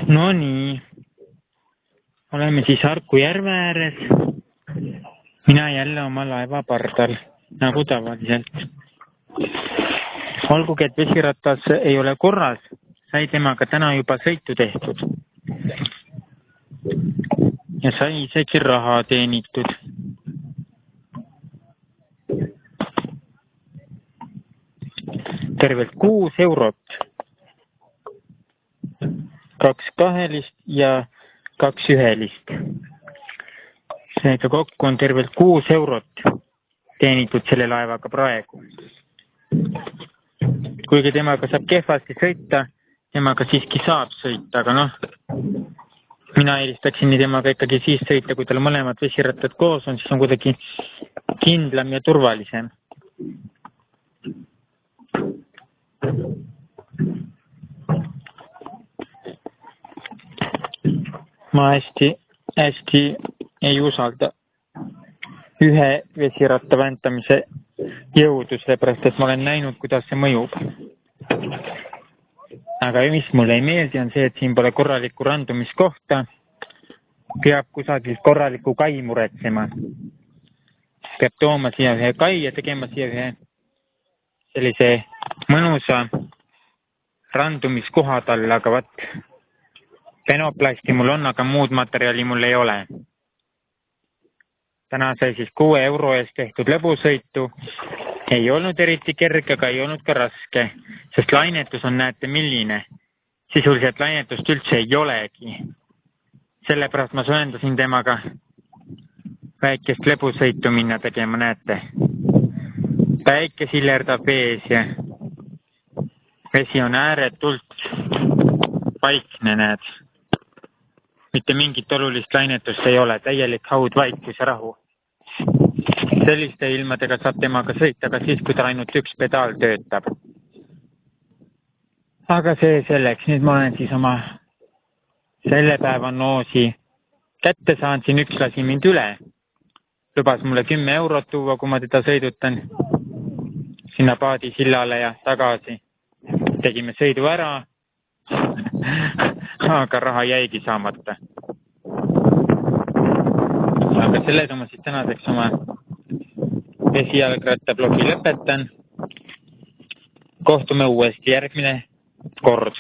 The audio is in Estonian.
No nii, oleme siis Harku järve ääres. Mina jälle oma laeva pardal, nagu tavaliselt. Olgugi, et vesiratas ei ole korras, sai temaga täna juba sõitu tehtud. Ja sai isegi raha teenitud. Tervelt 6 eurot. 2 kahelist ja 2 ühelist. Seega kokku on tervelt 6 eurot teenitud selle laevaga praegu. Kuigi temaga saab kehvasti sõita, temaga siiski saab sõita, aga mina eelistaksin nii temaga ikkagi siis sõita, kui tal mõlemad vesirattad koos on, siis on kuidagi kindlam ja turvalisem. Ma hästi ei usalda ühe vesiratta väntamise jõudu, sellepärast et ma olen näinud, kuidas see mõjub. Aga mis mulle ei meeldi on see, et siin pole korralikku randumiskohta. Peab kusagil korraliku kai muretsema. Peab tooma siia ühe kai ja tegema siia ühe sellise mõnusa randumiskoha talle, aga penoplasti mul on, aga muud materjali mul ei ole. Täna sai siis 6 euro eest tehtud lõbusõitu. Ei olnud eriti kerge, aga ei olnud ka raske, sest lainetus on, näete, milline. Sisuliselt lainetust üldse ei olegi. Sellepärast ma sööndasin temaga väikest lõbusõitu minna tegema, näete. Päike sillerdab vees ja vesi on ääretult vaikne, näed. Mitte mingit olulist lainetust ei ole, täielik haudvaikus ja rahu. Selliste ilmadega saab temaga sõita ka siis, kui ta ainult üks pedaal töötab. Aga see selleks, nüüd ma olen siis oma selle päeva noosi kätte saan, siin üks lasi mind üle. Lubas mulle 10 eurot tuua, kui ma teda sõidutan sinna Paadi sillale ja tagasi. Tegime sõidu ära, aga raha jäigi saamata. Aga sellega ma siis tänaseks oma vesijalgrattablogi lõpetan. Kohtume uuesti järgmine kord.